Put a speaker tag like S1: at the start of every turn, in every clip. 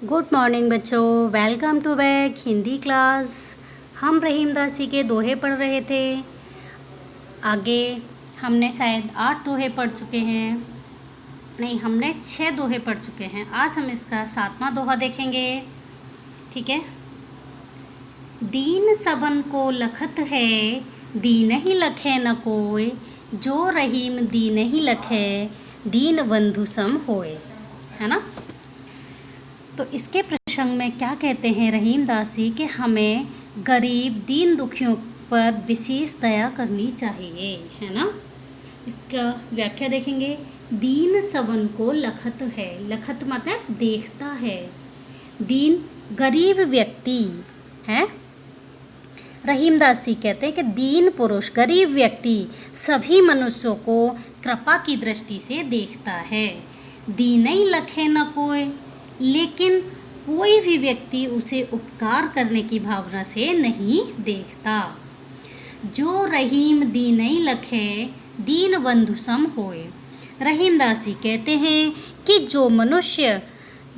S1: Good morning बच्चों, welcome to back Hindi class. हम रहीम दासी के दोहे पढ़ रहे थे। आगे हमने शायद 8 दोहे पढ़ चुके हैं। नहीं, हमने 6 दोहे पढ़ चुके हैं। आज हम इसका 7वां दोहा देखेंगे। ठीक है। दीन सबन को लखत है, दीन ही लखे न कोय, जो रहीम दीन ही लखे, दीन बंधु सम होए। है ना। तो इसके प्रसंग में क्या कहते हैं रहीम दासी कि हमें गरीब दीन दुखियों पर विशेष दया करनी चाहिए। है ना। इसका व्याख्या देखेंगे। दीन सबन को लखत है, लखत मतलब देखता है। दीन गरीब व्यक्ति है। रहीम दासी कहते हैं कि दीन पुरुष गरीब व्यक्ति सभी मनुष्यों को कृपा की दृष्टि से देखता है। दीन ही लखे न कोई, लेकिन कोई भी व्यक्ति उसे उपकार करने की भावना से नहीं देखता। जो रहीम दीनई लखे, दीन बंधु सम होए। रहीम दासी कहते हैं कि जो मनुष्य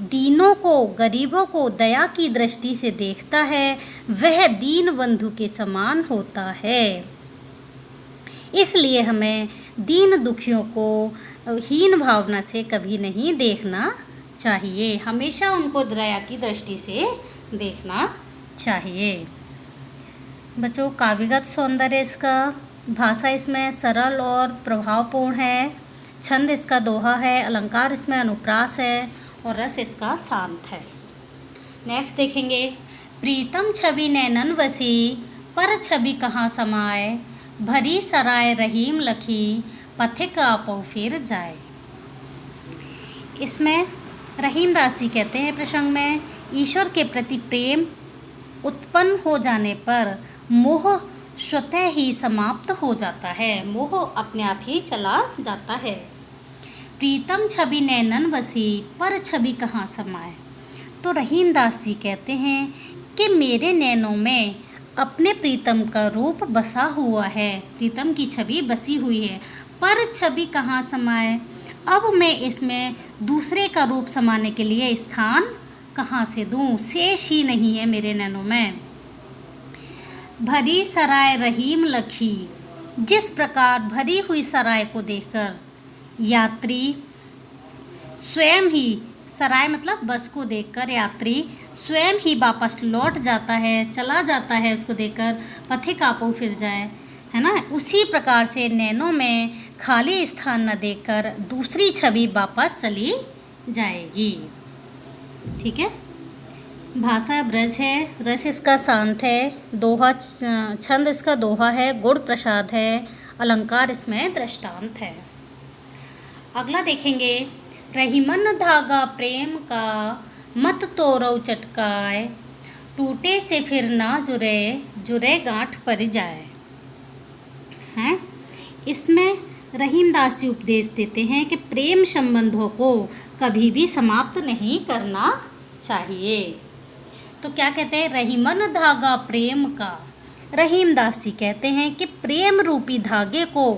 S1: दीनों को, गरीबों को दया की दृष्टि से देखता है, वह दीन बंधु के समान होता है। इसलिए हमें दीन दुखियों को हीन भावना से कभी नहीं देखना चाहिए, हमेशा उनको दया की दृष्टि से देखना चाहिए। बच्चों, काव्यगत सौंदर्य इसका, भाषा इसमें सरल और प्रभावपूर्ण है। छंद इसका दोहा है, अलंकार इसमें अनुप्रास है और रस इसका शांत है। नेक्स्ट देखेंगे। प्रीतम छवि नैनन वसी, पर छवि कहाँ समाए, भरी सराय रहीम लखी, पथिक आपो फिर जाए। इसमें रहीम दासी कहते हैं प्रसंग में, ईश्वर के प्रति प्रेम उत्पन्न हो जाने पर मोह स्वतः ही समाप्त हो जाता है, मोह अपने आप ही चला जाता है। प्रीतम छवि नैनन बसी, पर छवि कहाँ समाए। तो रहीम दासी कहते हैं कि मेरे नैनों में अपने प्रीतम का रूप बसा हुआ है, प्रीतम की छवि बसी हुई है, पर छवि कहाँ समाए। अब मैं इसमें दूसरे का रूप समाने के लिए स्थान कहाँ से दूँ, शेष ही नहीं है मेरे नैनों में। भरी सराय रहीम लखी, जिस प्रकार भरी हुई सराय को देखकर यात्री स्वयं ही, सराय मतलब बस को देखकर यात्री स्वयं ही वापस लौट जाता है, चला जाता है उसको देखकर, पथिक आपो फिर जाए। है ना। उसी प्रकार से नैनों में खाली स्थान न देखकर दूसरी छवि वापस चली जाएगी। ठीक है। भाषा ब्रज है, रस इसका शांत है, दोहा छंद इसका दोहा है, गुण प्रसाद है, अलंकार इसमें दृष्टांत है। अगला देखेंगे। रहीमन धागा प्रेम का, मत तोड़ो चटकाए, टूटे से फिर ना जुड़े, जुड़े गांठ पर जाए। हैं। इसमें रहीम दासी उपदेश देते हैं कि प्रेम संबंधों को कभी भी समाप्त नहीं करना चाहिए। तो क्या कहते हैं, रहीमन धागा प्रेम का। रहीम दासी कहते हैं कि प्रेम रूपी धागे को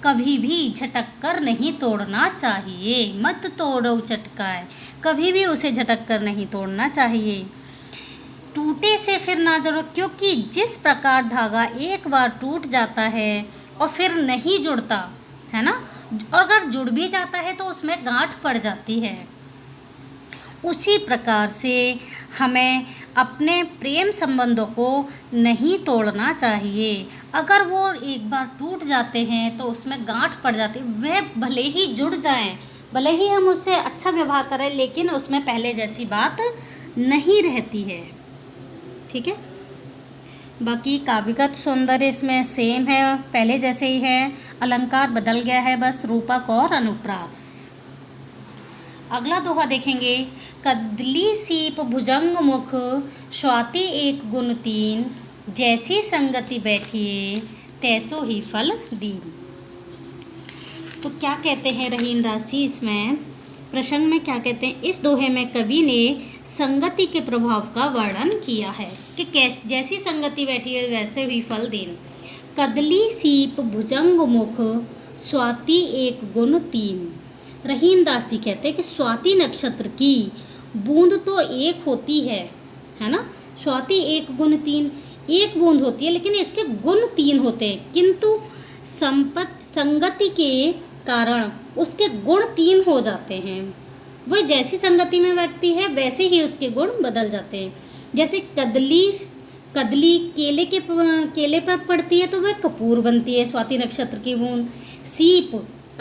S1: कभी भी झटक कर नहीं तोड़ना चाहिए। मत तोड़ो चटकाए, कभी भी उसे झटक कर नहीं तोड़ना चाहिए। टूटे से फिर ना जोड़ो, क्योंकि जिस प्रकार धागा एक बार टूट जाता है और फिर नहीं जुड़ता है ना, और अगर जुड़ भी जाता है तो उसमें गांठ पड़ जाती है, उसी प्रकार से हमें अपने प्रेम संबंधों को नहीं तोड़ना चाहिए। अगर वो एक बार टूट जाते हैं तो उसमें गांठ पड़ जाती है, वह भले ही जुड़ जाएं, भले ही हम उससे अच्छा व्यवहार करें, लेकिन उसमें पहले जैसी बात नहीं रहती है। ठीक है। बाकी काव्यगत सौंदर्य इसमें सेम है, पहले जैसे ही है, अलंकार बदल गया है, बस रूपक और अनुप्रास। अगला दोहा देखेंगे। कदली सीप भुजंग मुख, स्वाति एक गुण तीन, जैसी संगति बैठिए, तैसो ही फल दीन। तो क्या कहते हैं रहीम दासी इसमें प्रसंग में, क्या कहते हैं, इस दोहे में कवि ने संगति के प्रभाव का वर्णन किया है कि जैसी संगति बैठी है वैसे ही फल देन। कदली सीप भुजंग मुख, स्वाति एक गुण तीन। रहीम दासी कहते हैं कि स्वाति नक्षत्र की बूंद तो एक होती है ना। स्वाति एक गुण तीन, एक बूंद होती है लेकिन इसके गुण तीन होते हैं, किंतु संगति के कारण उसके गुण तीन हो जाते हैं। वह जैसी संगति में बैठती है वैसे ही उसके गुण बदल जाते हैं। जैसे कदली केले पर पड़ती है तो वह कपूर बनती है, स्वाति नक्षत्र की बूंद। सीप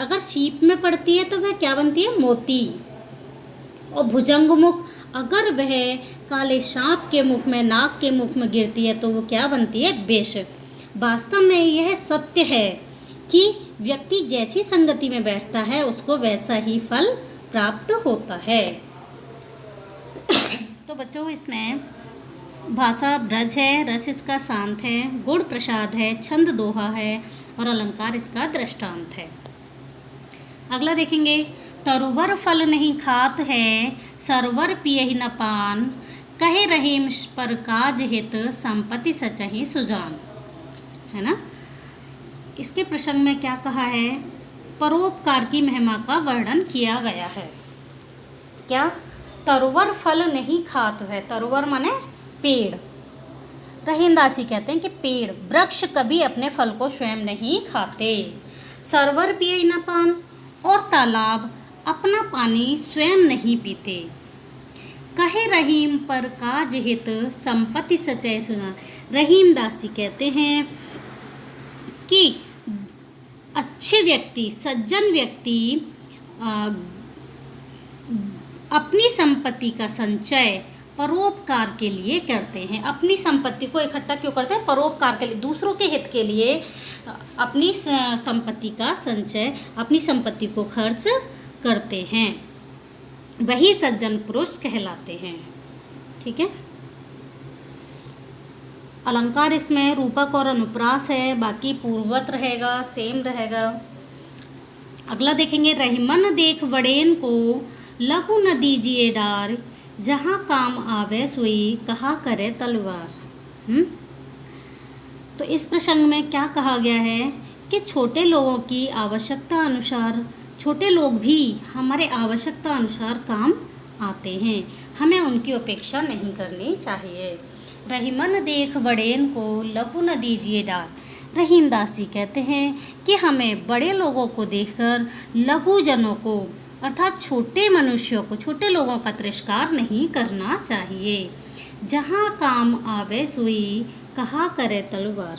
S1: अगर सीप में पड़ती है तो वह क्या बनती है, मोती। और भुजंगमुख अगर वह काले सांप के मुख में, नाग के मुख में गिरती है तो वो क्या बनती है, विष। वास्तव में यह सत्य है कि व्यक्ति जैसी संगति में बैठता है उसको वैसा ही फल प्राप्त होता है। तो बच्चों इसमें भाषा ब्रज है, रस इसका शांत है, गुण प्रसाद है, छंद दोहा है और अलंकार इसका दृष्टांत है। अगला देखेंगे, तरुवर फल नहीं खात है, सरवर पियहि न पान, कहे रहीम पर काज हित, संपत्ति सचहि सुजान। है ना। इसके प्रसंग में क्या कहा है, परोपकार की महिमा का वर्णन किया गया है। क्या, तरुवर फल नहीं खात है, तरुवर माने पेड़। रहीमदासी कहते हैं कि पेड़, वृक्ष कभी अपने फल को स्वयं नहीं खाते। सरवर पिए न पान, और तालाब अपना पानी स्वयं नहीं पीते। कहे रहीम पर काज हित, संपत्ति सचय सुना। रहीमदासी कहते हैं कि अच्छे व्यक्ति, सज्जन व्यक्ति अपनी संपत्ति का संचय परोपकार के लिए करते हैं। अपनी संपत्ति को इकट्ठा क्यों करते हैं, परोपकार के लिए, दूसरों के हित के लिए अपनी संपत्ति का संचय, अपनी संपत्ति को खर्च करते हैं, वही सज्जन पुरुष कहलाते हैं। ठीक है। अलंकार इसमें रूपक और अनुप्रास है, बाकी पूर्ववत रहेगा, सेम रहेगा। अगला देखेंगे, रहीमन देख वड़ेन को, लघु न दीजिए डार, जहाँ काम आवे सुई, कहा करे तलवार। तो इस प्रसंग में क्या कहा गया है कि छोटे लोगों की आवश्यकता अनुसार, छोटे लोग भी हमारे आवश्यकता अनुसार काम आते हैं, हमें उनकी उपेक्षा नहीं करनी चाहिए। रहीमन देख बड़ेन को, लघु न दीजिए डार। रहीमदासी कहते हैं कि हमें बड़े लोगों को देखकर लघु जनों को, अर्थात छोटे मनुष्यों को, छोटे लोगों का तिरस्कार नहीं करना चाहिए। जहाँ काम आवे सुई, कहा करे तलवार।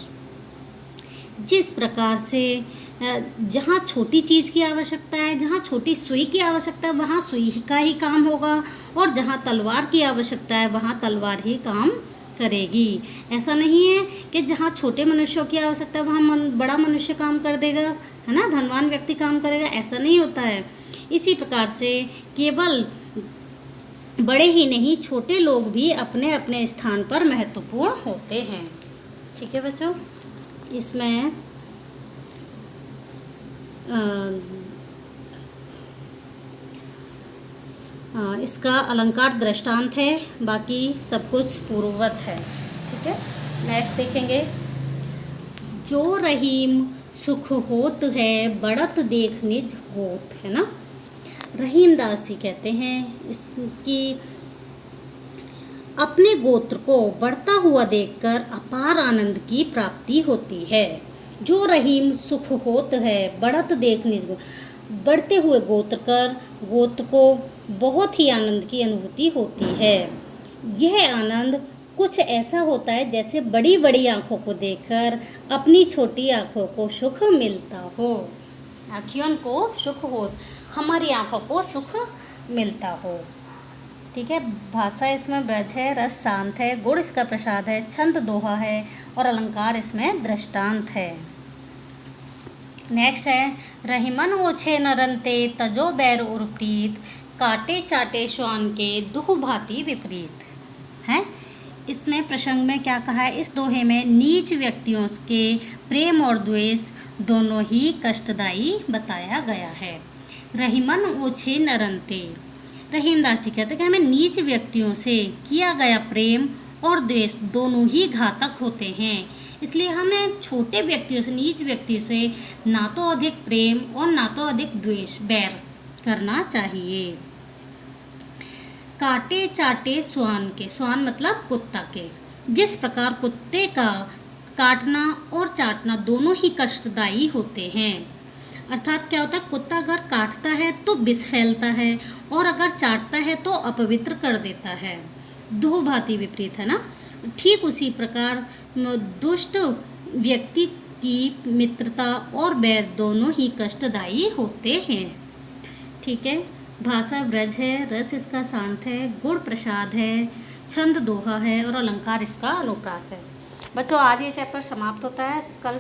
S1: जिस प्रकार से जहाँ छोटी चीज़ की आवश्यकता है, जहाँ छोटी सुई की आवश्यकता है वहाँ सुई का ही काम होगा, और जहाँ तलवार की आवश्यकता है वहाँ तलवार ही काम करेगी। ऐसा नहीं है कि जहाँ छोटे मनुष्यों की आवश्यकता है वहाँ बड़ा मनुष्य काम कर देगा, है ना, धनवान व्यक्ति काम करेगा, ऐसा नहीं होता है। इसी प्रकार से केवल बड़े ही नहीं, छोटे लोग भी अपने अपने स्थान पर महत्वपूर्ण होते हैं। ठीक है बच्चों, इसमें इसका अलंकार दृष्टांत है, बाकी सब कुछ पूर्ववत है। ठीक है। नेक्स्ट देखेंगे, जो रहीम सुख होत है, बढ़त देख निज होत। है ना। रहीमदासी कहते हैं इसकी अपने गोत्र को बढ़ता हुआ देखकर अपार आनंद की प्राप्ति होती है। जो रहीम सुख होत है, बढ़त देख निज, बढ़ते हुए गोत्र को बहुत ही आनंद की अनुभूति होती है। यह आनंद कुछ ऐसा होता है जैसे बड़ी बड़ी आँखों को देखकर अपनी छोटी आँखों को सुख मिलता हो। आँखियों को सुख हो, हमारी आँखों को सुख मिलता हो। ठीक है। भाषा इसमें ब्रज है, रस शांत है, गुण इसका प्रसाद है, छंद दोहा है और अलंकार इसमें दृष्टांत है। नेक्स्ट है, रहीमन ओछे नरंते, तजो बैर उर्प्रीत, काटे चाटे श्वान के, दुह भांति विपरीत। है। इसमें प्रसंग में क्या कहा है, इस दोहे में नीच व्यक्तियों के प्रेम और द्वेष दोनों ही कष्टदायी बताया गया है। रहीमन ओछे नरंते, रहीमदासी कहते हैं कि हमें नीच व्यक्तियों से किया गया प्रेम और द्वेष दोनों ही घातक होते हैं, इसलिए हमें छोटे व्यक्तियों से, नीच व्यक्तियों से ना तो अधिक प्रेम और ना तो अधिक द्वेष, बैर करना चाहिए। काटे चाटे श्वान के, श्वान मतलब कुत्ता के, जिस प्रकार कुत्ते का काटना और चाटना दोनों ही कष्टदायी होते हैं। अर्थात क्या होता है, कुत्ता अगर काटता है तो विष फैलता है और अगर चाटता है तो अपवित्र कर देता है। दो भांति विपरीत है ना। ठीक उसी प्रकार दुष्ट व्यक्ति की मित्रता और बैर दोनों ही कष्टदायी होते हैं। ठीक है। भाषा ब्रज है, रस इसका शांत है, गुण प्रसाद है, छंद दोहा है और अलंकार इसका अनुप्रास है। बच्चों आज ये चैप्टर समाप्त होता है। कल